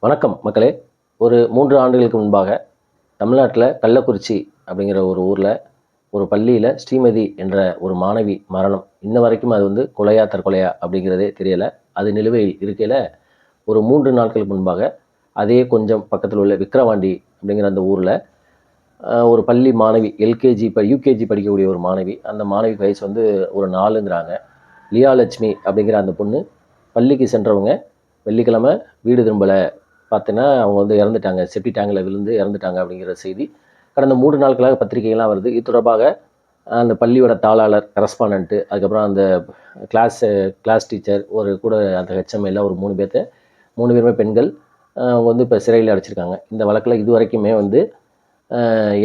வணக்கம் மக்களே. ஒரு 3 ஆண்டுகளுக்கு முன்பாக தமிழ்நாட்டில் கள்ளக்குறிச்சி அப்படிங்கிற ஒரு ஊரில் ஒரு பள்ளியில் ஸ்ரீமதி என்ற ஒரு மாணவி மரணம். இன்ன வரைக்கும் அது வந்து கொலையா தற்கொலையா அப்படிங்கிறதே தெரியலை. அது நிலுவையில் இருக்கையில் ஒரு 3 நாட்களுக்கு முன்பாக அதே கொஞ்சம் பக்கத்தில் உள்ள விக்கிரவாண்டி அப்படிங்கிற அந்த ஊரில் ஒரு பள்ளி மாணவி எல்கேஜி யூகேஜி படிக்கக்கூடிய ஒரு மாணவி. அந்த மாணவிக்கு வயசு வந்து ஒரு 4ங்கிறாங்க. லியாலட்சுமி அப்படிங்கிற அந்த பொண்ணு பள்ளிக்கு சென்றவங்க வெள்ளிக்கிழமை வீடு திரும்பலை. பார்த்தீங்கன்னா அவங்க வந்து இறந்துட்டாங்க, செப்டி டேங்கில் விழுந்து இறந்துட்டாங்க அப்படிங்கிற செய்தி கடந்த 3 நாட்களாக பத்திரிகைகள்லாம் வருது. இது தொடர்பாக அந்த பள்ளியோட தாளாளர், கரஸ்பாண்டன்ட்டு, அதுக்கப்புறம் அந்த கிளாஸ் டீச்சர், ஒரு கூட அந்த ஹெச்எம் எல்லாம் ஒரு 3 பேர்த்த 3 பேருமே பெண்கள். அவங்க வந்து இப்போ சிறையில் அடைச்சிருக்காங்க. இந்த வழக்கில் இது வரைக்குமே வந்து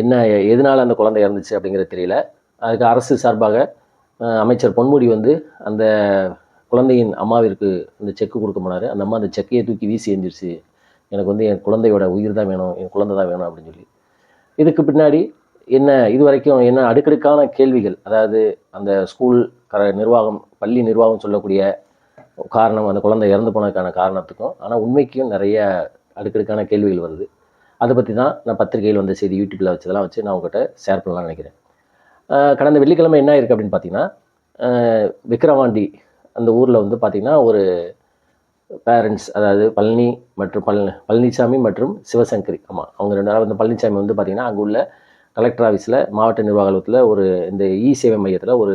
என்ன எதனால் அந்த குழந்தை இறந்துச்சு அப்படிங்கிறது தெரியல. அதுக்கு அரசு சார்பாக அமைச்சர் பொன்முடி வந்து அந்த குழந்தையின் அம்மாவிற்கு அந்த செக்கு கொடுக்க போனார். அந்த அம்மா அந்த செக்கையை தூக்கி வீசி எந்திரிச்சு, எனக்கு வந்து என் குழந்தையோட உயிர் தான் வேணும், என் குழந்தை தான் வேணும் அப்படின்னு சொல்லி. இதுக்கு பின்னாடி என்ன இது வரைக்கும் என்ன அடுக்கடுக்கான கேள்விகள், அதாவது அந்த ஸ்கூல் நிர்வாகம், பள்ளி நிர்வாகம் சொல்லக்கூடிய காரணம் அந்த குழந்தை இறந்து போனதுக்கான காரணத்துக்கும், ஆனால் உண்மைக்கும் நிறைய அடுக்கடுக்கான கேள்விகள் வருது. அதை பற்றி தான் நான் பத்திரிகையில் வந்த செய்தி, யூடியூப்பில் வச்சதெல்லாம் வச்சு நான் உங்கள்கிட்ட ஷேர் பண்ணலாம்னு நினைக்கிறேன். கடந்த வெள்ளிக்கிழமை என்ன இருக்குது அப்படின்னு பார்த்தீங்கன்னா, விக்கிரவாண்டி அந்த ஊரில் வந்து பார்த்திங்கன்னா ஒரு பேரண்ட்ஸ், அதாவது பழனி மற்றும் பழனிசாமி மற்றும் சிவசங்கரி, ஆமாம் அவங்க 2 நாள் வந்து பழனிசாமி வந்து பார்த்திங்கன்னா அங்கே உள்ள கலெக்டர் ஆஃபீஸில் மாவட்ட நிர்வாக அலுவலகத்தில் ஒரு இந்த சேவை மையத்தில் ஒரு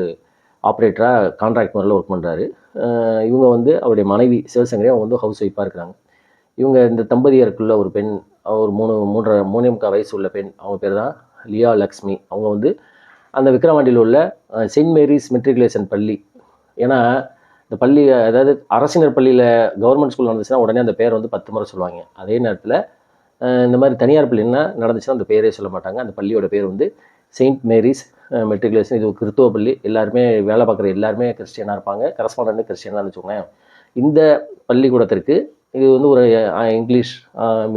ஆப்ரேட்டராக கான்ட்ராக்ட் முறையில் ஒர்க் பண்ணுறாரு. இவங்க வந்து அவருடைய மனைவி சிவசங்கரி, அவங்க வந்து ஹவுஸ் ஒய்ஃபாக இருக்கிறாங்க. இவங்க இந்த தம்பதியருக்குள்ள ஒரு பெண், ஒரு 3.5 வயசு உள்ள பெண், அவங்க பேர் தான் லியா லக்ஷ்மி. அவங்க வந்து அந்த விக்கிரவாண்டியில் உள்ள செயின்ட் மேரிஸ் மெட்ரிகுலேஷன் பள்ளி. ஏன்னா இந்த பள்ளி, அதாவது அரசினர் பள்ளியில் கவர்மெண்ட் ஸ்கூல் நடந்துச்சுன்னா உடனே அந்த பேர் வந்து 10 முறை சொல்லுவாங்க. அதே நேரத்தில் இந்த மாதிரி தனியார் பள்ளி என்ன நடந்துச்சுன்னா அந்த பேரே சொல்ல மாட்டாங்க. அந்த பள்ளியோட பேர் வந்து செயின்ட் மேரிஸ் மெட்ரிகுலேஷன். இது ஒரு கிறிஸ்துவ பள்ளி. எல்லாருமே வேலை பார்க்குற எல்லாருமே கிறிஸ்டியனாக இருப்பாங்க. கரஸ்பாண்டன்ட் கிறிஸ்டியனாக வச்சுக்கோங்களேன். இந்த பள்ளிக்கூடத்திற்கு இது வந்து ஒரு இங்கிலீஷ்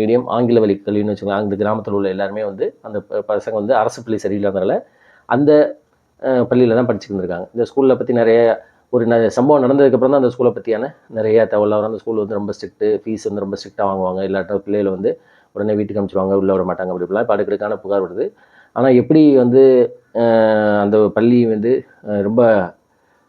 மீடியம், ஆங்கில வழி கல்வின்னு வச்சுக்கோங்க. அந்த கிராமத்தில் உள்ள எல்லாருமே வந்து அந்த பசங்க வந்து அரசு பள்ளி சரியில்லாதனால அந்த பள்ளியில் தான் படிச்சுட்டு இருந்திருக்காங்க. இந்த ஸ்கூலில் பற்றி நிறைய ஒரு சம்பவம் நடந்ததுக்கப்புறம் தான் அந்த ஸ்கூலை பற்றியான நிறைய தகவல் வரும். அந்த ஸ்கூல் வந்து ரொம்ப ஸ்ட்ரிக்ட்டு, ஃபீஸ் வந்து ரொம்ப ஸ்ட்ரிக்டாக வாங்குவாங்க. இல்லாட்ட பிள்ளைகளை வந்து உடனே வீட்டுக்கு அனுப்பிச்சிடுவாங்க, உள்ளே விட மாட்டாங்க, அப்படி இப்படிலாம் இப்போ அடுக்கடுக்கான புகார் வருது. ஆனால் எப்படி வந்து அந்த பள்ளி வந்து ரொம்ப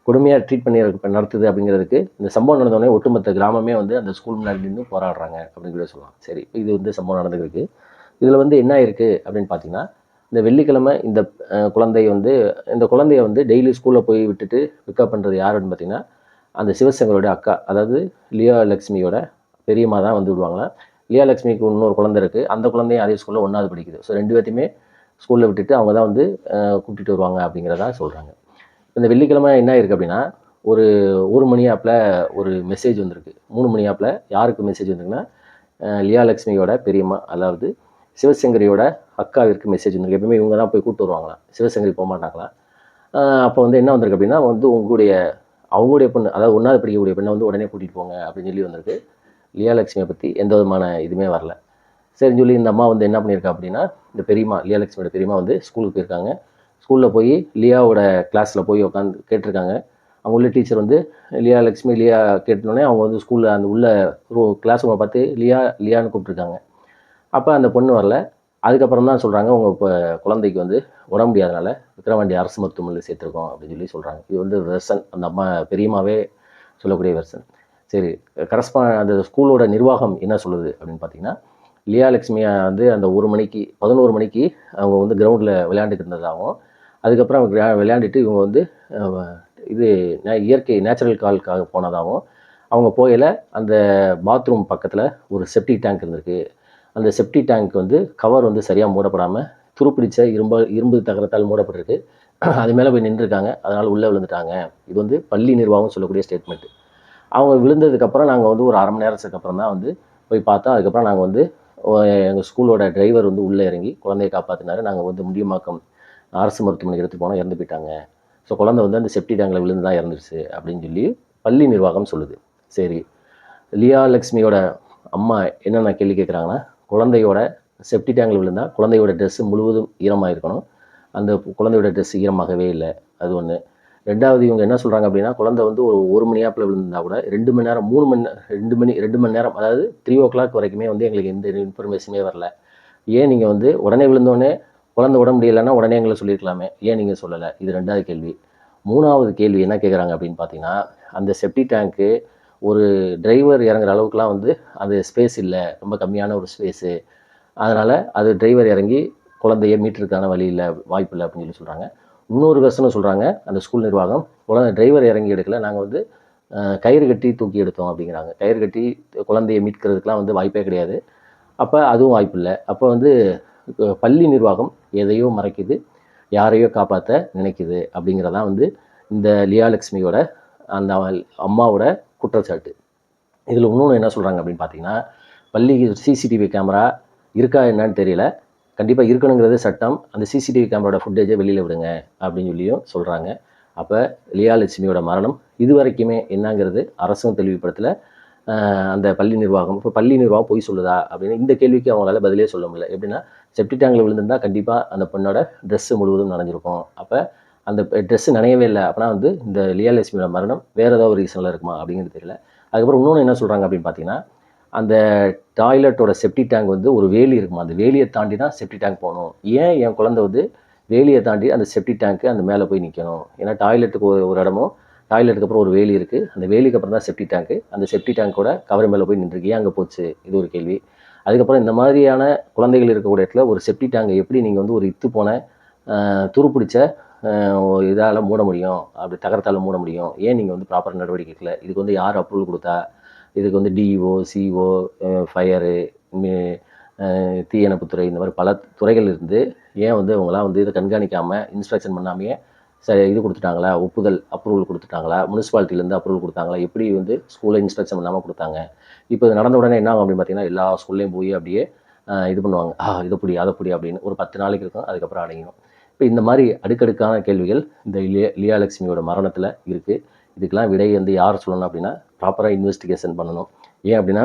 கொடுமையாக ட்ரீட் பண்ணி நடத்துது அப்படிங்கிறதுக்கு இந்த சம்பவம் நடந்தோடனே ஒட்டுமொத்த கிராமமே வந்து அந்த ஸ்கூல் முன்னாடி நின்று போராடுறாங்க அப்படின்னு கூட சொல்லலாம். சரி, இது வந்து சம்பவம் நடந்துருக்கு. இதில் வந்து என்ன இருக்குது அப்படின்னு பார்த்தீங்கன்னா, இந்த வெள்ளிக்கிழமை இந்த குழந்தைய வந்து டெய்லி ஸ்கூலில் போய் விட்டுட்டு பிக்கப் பண்ணுறது யாருன்னு பார்த்தீங்கன்னா, அந்த சிவசங்கரோட அக்கா, அதாவது லியா லக்ஷ்மியோட பெரியம்மா தான் வந்து விடுவாங்களாம். லியா லக்ஷ்மிக்கு இன்னொரு குழந்தை இருக்குது. அந்த குழந்தையும் அதே ஸ்கூலில் 1வது படிக்குது. ஸோ 2 பேர்த்தையுமே ஸ்கூலில் விட்டுட்டு அவங்க தான் வந்து கூப்பிட்டுட்டு வருவாங்க அப்படிங்கிறதா சொல்கிறாங்க. இந்த வெள்ளிக்கிழமை என்ன இருக்குது அப்படின்னா, ஒரு 1 மணி ஆப்பில் ஒரு மெசேஜ் வந்திருக்கு. 3 மணி ஆப்பில் யாருக்கு மெசேஜ் வந்திருக்குன்னா, லியா லக்ஷ்மியோட பெரியம்மா, அதாவது சிவசங்கரியோட அக்காவிற்கு மெசேஜ் வந்திருக்கு. எப்பவுமே இவங்க தான் போய் கூப்பிட்டு வருவாங்களாம், சிவசங்கரி போக மாட்டாங்களாம். அப்போ வந்து என்ன வந்திருக்கு அப்படின்னா, வந்து அவங்களுடைய பொண்ணு, அதாவது 1வது படிக்கக்கூடிய பெண்ணை வந்து உடனே கூட்டிகிட்டு போங்க அப்படின்னு சொல்லி வந்திருக்கு. லியா லக்ஷ்மியை பற்றி எந்த விதமான இதுவுமே வரல. சரின்னு சொல்லி இந்த அம்மா வந்து என்ன பண்ணியிருக்கா அப்படின்னா, இந்த பெரியம்மா, லியா லக்ஷ்மியோட பெரியம்மா வந்து ஸ்கூலுக்கு போயிருக்காங்க. ஸ்கூலில் போய் லியாவோட கிளாஸில் போய் உட்காந்து கேட்டிருக்காங்க. அவங்க உள்ள டீச்சர் வந்து லியா கேட்டோடனே அவங்க வந்து ஸ்கூலில் அந்த உள்ள கிளாஸ் ரூமை பார்த்து லியான்னு கூப்பிட்ருக்காங்க. அப்போ அந்த பொண்ணு வரல. அதுக்கப்புறம் தான் சொல்கிறாங்க, உங்கள் இப்போ குழந்தைக்கு வந்து உடம்பு முடியாதனால விக்கிரவாண்டி அரசு மருத்துவமனையில் சேர்த்துருக்கோம் அப்படின்னு சொல்லி சொல்கிறாங்க. இது வந்து வெர்சன், அந்த அம்மா பெரியம்மாவே சொல்லக்கூடிய வெர்சன். சரி, அந்த ஸ்கூலோட நிர்வாகம் என்ன சொல்லுது அப்படின்னு பார்த்தீங்கன்னா, லியா லக்ஷ்மியை வந்து அந்த 11 மணிக்கு அவங்க வந்து கிரவுண்டில் விளையாண்டுட்டு இருந்ததாகவும், அதுக்கப்புறம் விளையாண்டுட்டு இவங்க வந்து இது இயற்கை நேச்சுரல் காலுக்காக போனதாகவும், அவங்க போகையில் அந்த பாத்ரூம் பக்கத்தில் ஒரு செப்டிக் டேங்க் இருந்திருக்கு. அந்த செப்டி டேங்க் வந்து கவர் வந்து சரியாக மூடப்படாமல் துருப்பிடிச்ச இரும்பு தகரத்தால் மூடப்பட்டிருக்கு. அது மேலே போய் நின்றுருக்காங்க, அதனால் உள்ளே விழுந்துட்டாங்க. இது வந்து பள்ளி நிர்வாகம் சொல்லக்கூடிய ஸ்டேட்மெண்ட்டு. அவங்க விழுந்ததுக்கப்புறம் நாங்கள் வந்து ஒரு 1/2 மணி நேரத்துக்கு அப்புறம் தான் வந்து போய் பார்த்தோம். அதுக்கப்புறம் நாங்கள் வந்து எங்கள் ஸ்கூலோட டிரைவர் வந்து உள்ளே இறங்கி குழந்தையை காப்பாற்றினார். நாங்கள் வந்து முண்டியம்பாக்கம் அரசு மருத்துவமனைக்கு எடுத்து போனோம், இறந்து போயிட்டாங்க. ஸோ குழந்தை வந்து அந்த செப்டி டேங்கில் விழுந்து தான் இறந்துருச்சு அப்படின்னு சொல்லி பள்ளி நிர்வாகம் சொல்லுது. சரி, லியா லக்ஷ்மியோட அம்மா என்னென்ன கேள்வி கேட்குறாங்கன்னா, குழந்தையோட செப்டி டேங்கில் விழுந்தால் குழந்தையோட ட்ரெஸ்ஸு முழுவதும் ஈரமாக இருக்கணும். அந்த குழந்தையோட ட்ரெஸ் ஈரமாகவே இல்லை, அது ஒன்று. 2வது இவங்க என்ன சொல்கிறாங்க அப்படின்னா, குழந்தை வந்து ஒரு 1 மணி ஆப்பில் விழுந்திருந்தா கூட 2 மணி நேரம் 3 மணி 2 மணி நேரம் அதாவது 3:00 வரைக்குமே வந்து எங்களுக்கு எந்த இன்ஃபர்மேஷனுமே வரல. ஏன் நீங்கள் வந்து உடனே விழுந்தோடனே குழந்தை உடம்பு முடியலைன்னா உடனே எங்களை சொல்லியிருக்கலாமே, ஏன் நீங்கள் சொல்லலை? இது 2வது கேள்வி. 3வது கேள்வி என்ன கேட்குறாங்க அப்படின்னு பார்த்தீங்கன்னா, அந்த செப்டி டேங்க்கு ஒரு டிரைவர் இறங்குற அளவுக்குலாம் வந்து அது ஸ்பேஸ் இல்லை, ரொம்ப கம்மியான ஒரு ஸ்பேஸு. அதனால் அது டிரைவர் இறங்கி குழந்தைய மீட்டருக்கான வழி இல்லை, வாய்ப்பு இல்லை அப்படின்னு சொல்கிறாங்க. இன்னொரு வெர்ஷனும் சொல்கிறாங்க அந்த ஸ்கூல் நிர்வாகம், டிரைவர் இறங்கி எடுக்கல, நாங்கள் வந்து கயிறு கட்டி தூக்கி எடுத்தோம் அப்படிங்கிறாங்க. கயிறு கட்டி குழந்தைய மீட்கிறதுக்கெலாம் வந்து வாய்ப்பே கிடையாது. அப்போ அதுவும் வாய்ப்பு இல்லை. அப்போ வந்து பள்ளி நிர்வாகம் எதையோ மறைக்குது, யாரையோ காப்பாற்ற நினைக்குது அப்படிங்கிறதான் வந்து இந்த லியாலட்சுமியோட அந்த அம்மாவோட குற்றச்சாட்டு. இதில் இன்னொன்று என்ன சொல்கிறாங்க அப்படின்னு பார்த்தீங்கன்னா, பள்ளி சிசிடிவி கேமரா இருக்கா என்னன்னு தெரியல, கண்டிப்பாக இருக்கணுங்கிறது சட்டம். அந்த சிசிடிவி கேமராவோட ஃபுட்டேஜை வெளியில் விடுங்க அப்படின்னு சொல்லியும் சொல்கிறாங்க. அப்போ லியாலட்சுமியோட மரணம் இதுவரைக்குமே என்னங்கிறது அரசும் தெளிவுபடுத்தலை, அந்த பள்ளி நிர்வாகம். இப்போ பள்ளி நிர்வாகம் பொய் சொல்லுதா அப்படின்னு இந்த கேள்விக்கு அவங்களால பதிலே சொல்ல முடியல. எப்படின்னா, செப்டி டேங்கில் விழுந்திருந்தா கண்டிப்பாக அந்த பொண்ணோட ட்ரெஸ்ஸு முழுவதும் நனைஞ்சிருக்கும். அப்போ அந்த ட்ரெஸ்ஸு நனையவே இல்லை அப்படின்னா வந்து இந்த லியாலட்சுமியோட மரணம் வேறு ஏதாவது ஒரு ரீசனில் இருக்குமா அப்படிங்கிறது தெரியல. அதுக்கப்புறம் இன்னொன்று என்ன சொல்கிறாங்க அப்படின்னு பார்த்தீங்கன்னா, அந்த டாய்லெட்டோட செப்டி டேங்க் வந்து ஒரு வேலி இருக்குமா, அந்த வேலியை தாண்டி தான் செப்டி டேங்க் போகணும். ஏன் என் குழந்தை வந்து வேலியை தாண்டி அந்த செப்டி டேங்க்கு அந்த மேலே போய் நிற்கணும்? ஏன்னா டாய்லெட்டுக்கு ஒரு இடமும், டாய்லெட்டுக்கு அப்புறம் ஒரு வேலி இருக்குது, அந்த வேலிக்கு அப்புறம் தான் செப்டி டேங்க்கு. அந்த செப்டி டேங்கோட கவர் மேலே போய் நின்றுருக்கு, ஏன் அங்கே போச்சு? இது ஒரு கேள்வி. அதுக்கப்புறம் இந்த மாதிரியான குழந்தைகள் இருக்கக்கூடிய இடத்துல ஒரு செப்டி டேங்கை எப்படி நீங்கள் வந்து ஒரு இத்து போன துருப்பிடிச்ச இதால் மூட முடியும், அப்படி தகரத்தால் மூட முடியும்? ஏன் நீங்கள் வந்து ப்ராப்பர் நடவடிக்கை எடுக்கல? இதுக்கு வந்து யார் அப்ரூவல் கொடுத்தா? இதுக்கு வந்து டிஇஓ, சிஓ, ஃபயரு, தீயணைப்புத்துறை, இந்த மாதிரி பல துறைகள் இருந்து ஏன் வந்து அவங்களாம் வந்து இதை கண்காணிக்காமல் இன்ஸ்ட்ரக்ஷன் பண்ணாமையே இது கொடுத்துட்டாங்களா? ஒப்புதல் அப்ரூவல் கொடுத்துட்டாங்களா? முனிசிபாலிட்டிலேருந்து அப்ரூவல் கொடுத்தாங்களா? எப்படி வந்து ஸ்கூலில் இன்ஸ்ட்ரக்ஷன் பண்ணாமல் கொடுத்தாங்க? இப்போ இது நடந்த உடனே என்ன ஆகும் அப்படின்னு பார்த்தீங்கன்னா, எல்லா ஸ்கூல்லையும் போய் அப்படியே இது பண்ணுவாங்க, இதை பிடி அதை பிடி அப்படின்னு ஒரு 10 நாளைக்கு இருக்கும், அதுக்கப்புறம் அடங்கிடும். இப்போ இந்த மாதிரி அடுக்கடுக்கான கேள்விகள் இந்த லியாலட்சுமியோட மரணத்தில் இருக்குது. இதுக்கெல்லாம் விடை வந்து யார் சொல்லணும் அப்படின்னா, ப்ராப்பராக இன்வெஸ்டிகேஷன் பண்ணணும். ஏன் அப்படின்னா,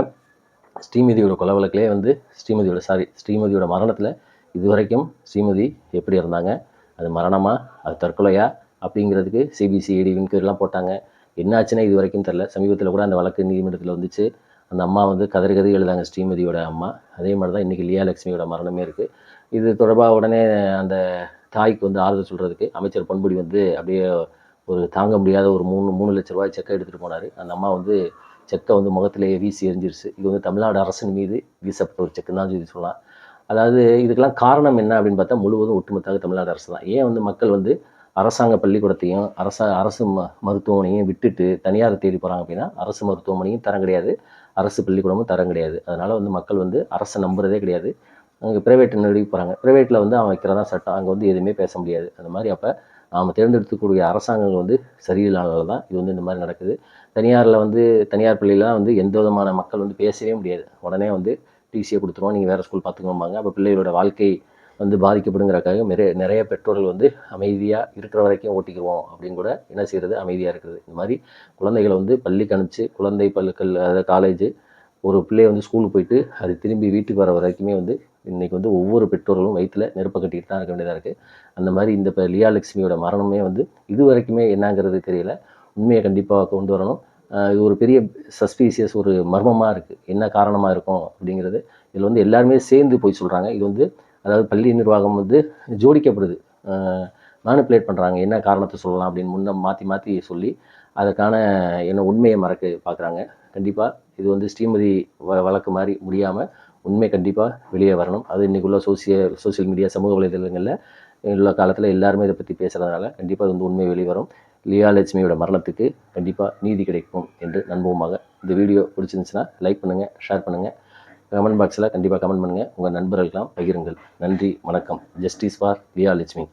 ஸ்ரீமதியோட கொலை வழக்கிலே வந்து ஸ்ரீமதியோட மரணத்தில் இதுவரைக்கும் ஸ்ரீமதி எப்படி இருந்தாங்க, அது மரணமா, அது தற்கொலையா அப்படிங்கிறதுக்கு சிபிசிஐடி வின்கொயரிலாம் போட்டாங்க. என்ன ஆச்சுன்னா இது வரைக்கும் தெரில. சமீபத்தில் கூட அந்த வழக்கு நீதிமன்றத்தில் வந்துச்சு. அந்த அம்மா வந்து கதறி கதறி எழுதாங்க, ஸ்ரீமதியோட அம்மா. அதே மாதிரி தான் இன்றைக்கி லியாலட்சுமியோட மரணமே இருக்குது. இது தொடர்பாக உடனே அந்த தாய்க்கு வந்து ஆறுதல் சொல்கிறதுக்கு அமைச்சர் பொன்முடி வந்து அப்படியே ஒரு தாங்க முடியாத ஒரு 3 லட்ச ரூபாய் செக்கை எடுத்துகிட்டு போனார். அந்த அம்மா வந்து செக்கை வந்து முகத்திலேயே வீசி எரிஞ்சிருச்சு. இது வந்து தமிழ்நாடு அரசின் மீது வீசப்பட்ட ஒரு செக்குன்னு தான் சொல்லி சொல்லலாம். அதாவது இதுக்கெல்லாம் காரணம் என்ன அப்படின்னு பார்த்தா, முழுவதும் ஒட்டுமொத்தமாக தமிழ்நாடு அரசு தான். ஏன் வந்து மக்கள் வந்து அரசாங்க பள்ளிக்கூடத்தையும் அரசு மருத்துவமனையும் விட்டுட்டு தனியாரை தேடி போகிறாங்க அப்படின்னா, அரசு மருத்துவமனையும் தரம் கிடையாது, அரசு பள்ளிக்கூடமும் தரம் கிடையாது. அதனால் வந்து மக்கள் வந்து அரசை நம்புறதே கிடையாது. அங்கே ப்ரைவேட் நடி போகிறாங்க. ப்ரைவேட்டில் வந்து அவன் வைக்கிறதா சட்டம், அங்கே வந்து எதுவுமே பேச முடியாது. அந்த மாதிரி அப்போ நாம் தேர்ந்தெடுக்கக்கூடிய அரசாங்கங்கள் வந்து சரியில்லாதனால தான் இது வந்து இந்த மாதிரி நடக்குது. தனியாரில் வந்து தனியார் பள்ளியெலாம் வந்து எந்த விதமான மக்கள் வந்து பேசவே முடியாது. உடனே வந்து டிசியை கொடுத்துருவோம், நீங்கள் வேறு ஸ்கூல் பார்த்துக்கோம்பாங்க. அப்போ பிள்ளைகளோட வாழ்க்கை வந்து பாதிக்கப்படுங்கிறக்காக நிறைய பெற்றோர்கள் வந்து அமைதியாக இருக்கிற வரைக்கும் ஓட்டிக்குவோம் அப்படின்னு கூட என்ன செய்கிறது, அமைதியாக இருக்கிறது. இந்த மாதிரி குழந்தைகளை வந்து பள்ளிக்கு அனுப்பிச்சு, குழந்தை பள்ளிகள் அதாவது காலேஜு, ஒரு பிள்ளைய வந்து ஸ்கூலுக்கு போயிட்டு அது திரும்பி வீட்டுக்கு வர வரைக்குமே வந்து இன்றைக்கி வந்து ஒவ்வொரு பெற்றோர்களும் வயிற்றில் நெருப்பை கட்டிகிட்டு தான் இருக்க வேண்டியதாக இருக்குது. அந்த மாதிரி இந்த இப்போ லியாலட்சுமியோட மரணமே வந்து இது வரைக்குமே என்னங்கிறது தெரியல. உண்மையை கண்டிப்பாக கொண்டு வரணும். இது ஒரு பெரிய சஸ்பீசியஸ் ஒரு மர்மமாக இருக்குது. என்ன காரணமாக இருக்கும் அப்படிங்கிறது இதில் வந்து எல்லாருமே சேர்ந்து போய் சொல்கிறாங்க. இது வந்து அதாவது பள்ளி நிர்வாகம் வந்து ஜோடிக்கப்படுது, மேனிப்புலேட் பண்ணுறாங்க. என்ன காரணத்தை சொல்லலாம் அப்படின்னு முன்ன மாற்றி மாற்றி சொல்லி அதுக்கான என்ன உண்மையை மறக்க பார்க்குறாங்க. கண்டிப்பாக இது வந்து ஸ்ரீமதி வழக்கு மாதிரி முடியாமல் உண்மை கண்டிப்பாக வெளியே வரணும். அது இன்றைக்குள்ள சோசியல் மீடியா சமூக வலைதளங்களில் உள்ள காலத்தில் எல்லாருமே இதை பற்றி பேசுகிறதுனால கண்டிப்பாக அது வந்து உண்மை வெளிவரும். லியாலட்சுமியோட மரணத்துக்கு கண்டிப்பாக நீதி கிடைக்கும் என்று நம்புவோமாக. இந்த வீடியோ பிடிச்சிருந்துச்சுன்னா லைக் பண்ணுங்கள், ஷேர் பண்ணுங்கள், கமெண்ட் பாக்ஸில் கண்டிப்பாக கமெண்ட் பண்ணுங்கள், உங்கள் நண்பர்களுக்கெல்லாம் பகிருங்கள். நன்றி, வணக்கம். Justice for லியாலட்சுமி.